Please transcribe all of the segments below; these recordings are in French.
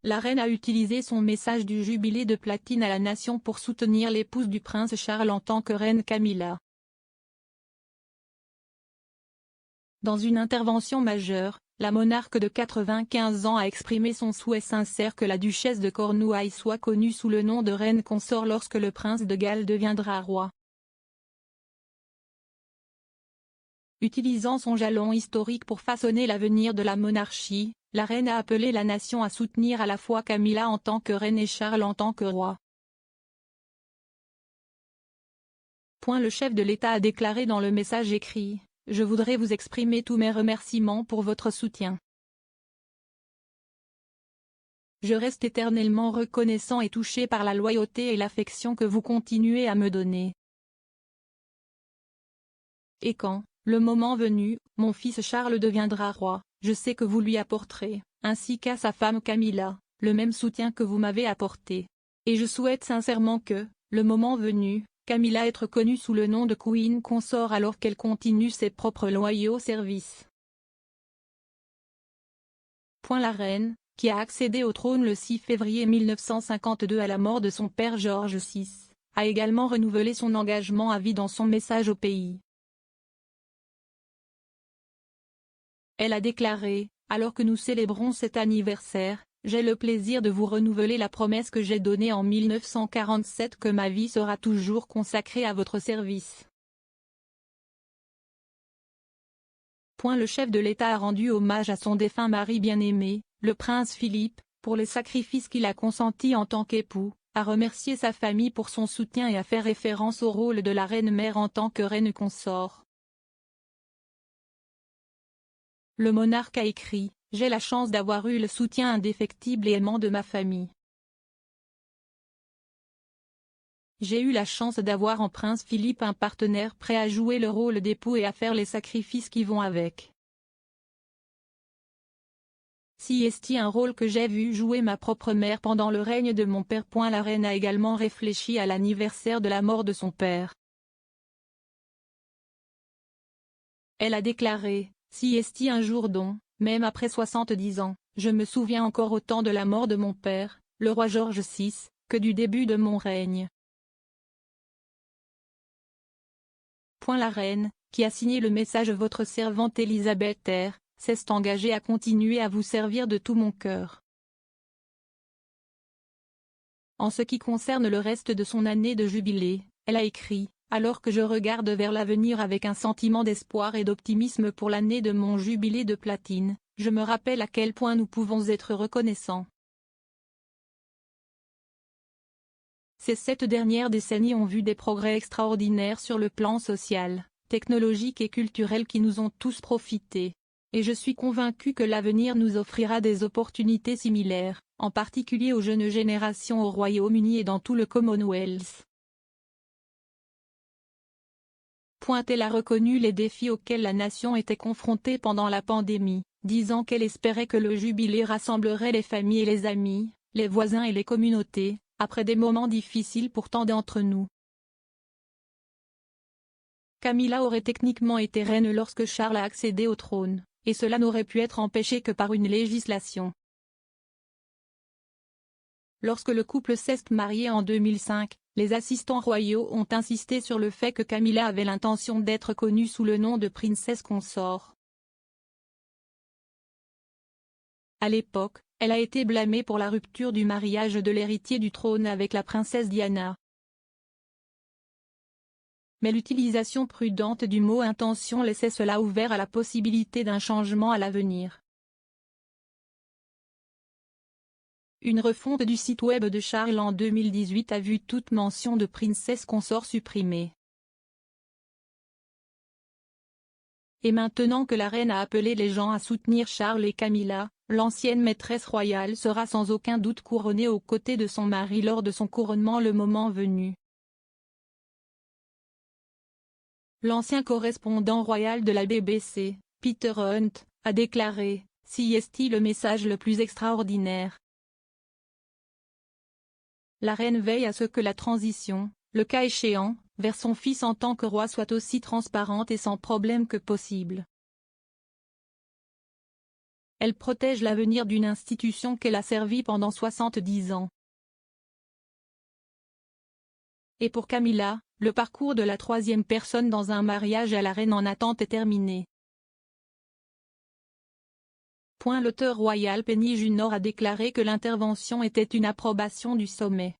la reine a utilisé son message du jubilé de platine à la nation pour soutenir l'épouse du prince Charles en tant que reine Camilla. Dans une intervention majeure, la monarque de 95 ans a exprimé son souhait sincère que la duchesse de Cornouailles soit connue sous le nom de reine consort lorsque le prince de Galles deviendra roi. Utilisant son jalon historique pour façonner l'avenir de la monarchie, la reine a appelé la nation à soutenir à la fois Camilla en tant que reine et Charles en tant que roi. Le chef de l'État a déclaré dans le message écrit « Je voudrais vous exprimer tous mes remerciements pour votre soutien. Je reste éternellement reconnaissant et touché par la loyauté et l'affection que vous continuez à me donner. Et quand, le moment venu, mon fils Charles deviendra roi, je sais que vous lui apporterez, ainsi qu'à sa femme Camilla, le même soutien que vous m'avez apporté. Et je souhaite sincèrement que, le moment venu, Camilla être connue sous le nom de Queen Consort alors qu'elle continue ses propres loyaux services. » La reine, qui a accédé au trône le 6 février 1952 à la mort de son père George VI, a également renouvelé son engagement à vie dans son message au pays. Elle a déclaré « Alors que nous célébrons cet anniversaire, j'ai le plaisir de vous renouveler la promesse que j'ai donnée en 1947 que ma vie sera toujours consacrée à votre service. » Le chef de l'État a rendu hommage à son défunt mari bien-aimé, le prince Philippe, pour les sacrifices qu'il a consentis en tant qu'époux, a remercié sa famille pour son soutien et a fait référence au rôle de la reine-mère en tant que reine consort. Le monarque a écrit « J'ai la chance d'avoir eu le soutien indéfectible et aimant de ma famille. J'ai eu la chance d'avoir en prince Philippe un partenaire prêt à jouer le rôle d'époux et à faire les sacrifices qui vont avec. C'est un rôle que j'ai vu jouer ma propre mère pendant le règne de mon père. » La reine a également réfléchi à l'anniversaire de la mort de son père. Elle a déclaré « C'est un jour dont, même après 70 ans, je me souviens encore autant de la mort de mon père, le roi George VI, que du début de mon règne. » La reine, qui a signé le message « Votre servante Elisabeth R. s'est engagée à continuer à vous servir de tout mon cœur. » En ce qui concerne le reste de son année de jubilé, elle a écrit « Alors que je regarde vers l'avenir avec un sentiment d'espoir et d'optimisme pour l'année de mon jubilé de platine, je me rappelle à quel point nous pouvons être reconnaissants. Ces 7 dernières décennies ont vu des progrès extraordinaires sur le plan social, technologique et culturel qui nous ont tous profité. Et je suis convaincu que l'avenir nous offrira des opportunités similaires, en particulier aux jeunes générations au Royaume-Uni et dans tout le Commonwealth. » Elle a reconnu les défis auxquels la nation était confrontée pendant la pandémie, disant qu'elle espérait que le jubilé rassemblerait les familles et les amis, les voisins et les communautés, après des moments difficiles pour tant d'entre nous. Camilla aurait techniquement été reine lorsque Charles a accédé au trône, et cela n'aurait pu être empêché que par une législation. Lorsque le couple s'est marié en 2005, les assistants royaux ont insisté sur le fait que Camilla avait l'intention d'être connue sous le nom de princesse consort. À l'époque, elle a été blâmée pour la rupture du mariage de l'héritier du trône avec la princesse Diana. Mais l'utilisation prudente du mot intention laissait cela ouvert à la possibilité d'un changement à l'avenir. Une refonte du site web de Charles en 2018 a vu toute mention de princesse consort supprimée. Et maintenant que la reine a appelé les gens à soutenir Charles et Camilla, l'ancienne maîtresse royale sera sans aucun doute couronnée aux côtés de son mari lors de son couronnement le moment venu. L'ancien correspondant royal de la BBC, Peter Hunt, a déclaré « C'est le message le plus extraordinaire. La reine veille à ce que la transition, le cas échéant, vers son fils en tant que roi soit aussi transparente et sans problème que possible. Elle protège l'avenir d'une institution qu'elle a servie pendant 70 ans. Et pour Camilla, le parcours de la troisième personne dans un mariage à la reine en attente est terminé. L'auteur royal Penny Junor a déclaré que l'intervention était une approbation du sommet.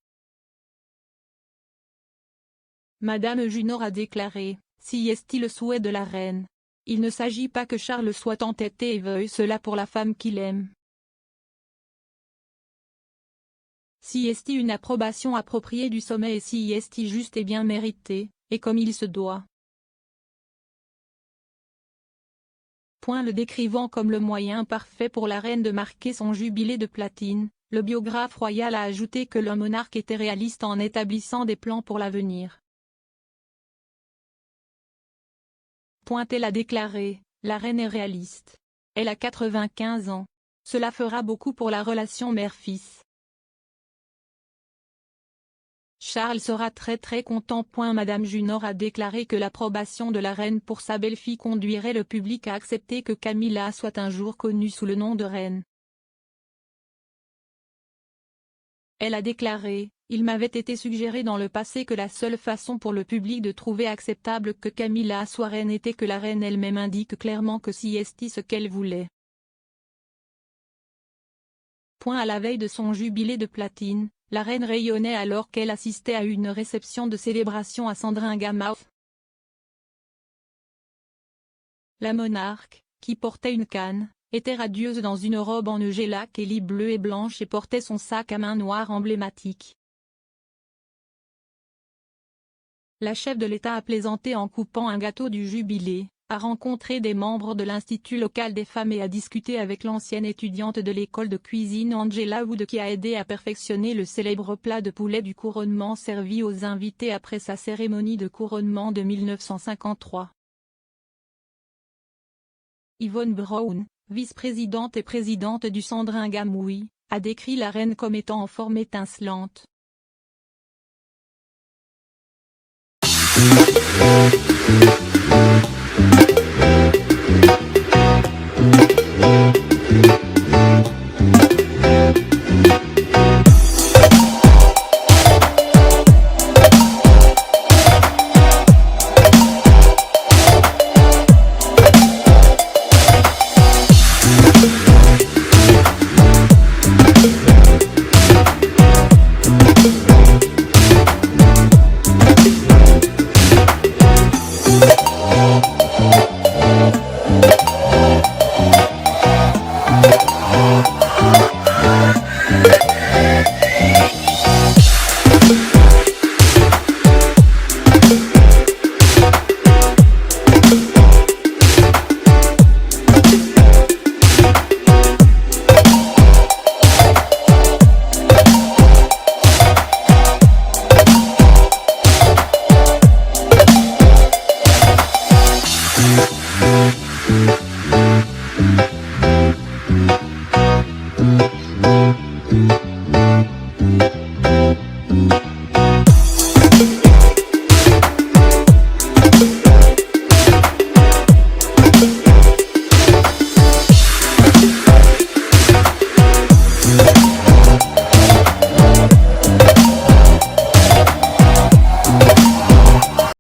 Madame Junor a déclaré, si est le souhait de la reine. Il ne s'agit pas que Charles soit entêté et veuille cela pour la femme qu'il aime. Si est une approbation appropriée du sommet et si est juste et bien méritée, et comme il se doit. Le décrivant comme le moyen parfait pour la reine de marquer son jubilé de platine, le biographe royal a ajouté que le monarque était réaliste en établissant des plans pour l'avenir. Elle a déclaré, la reine est réaliste. Elle a 95 ans. Cela fera beaucoup pour la relation mère-fils. Charles sera très content. Madame Junor a déclaré que l'approbation de la reine pour sa belle-fille conduirait le public à accepter que Camilla soit un jour connue sous le nom de reine. Elle a déclaré, il m'avait été suggéré dans le passé que la seule façon pour le public de trouver acceptable que Camilla soit reine était que la reine elle-même indique clairement que si est ce qu'elle voulait. À la veille de son jubilé de platine, la reine rayonnait alors qu'elle assistait à une réception de célébration à Sandringham. La monarque, qui portait une canne, était radieuse dans une robe en eugélac et lit bleu et blanche et portait son sac à main noir emblématique. La chef de l'État a plaisanté en coupant un gâteau du jubilé, a rencontré des membres de l'Institut local des femmes et a discuté avec l'ancienne étudiante de l'école de cuisine Angela Wood qui a aidé à perfectionner le célèbre plat de poulet du couronnement servi aux invités après sa cérémonie de couronnement de 1953. Yvonne Brown, vice-présidente et présidente du Sandringham Oui, a décrit la reine comme étant en forme étincelante.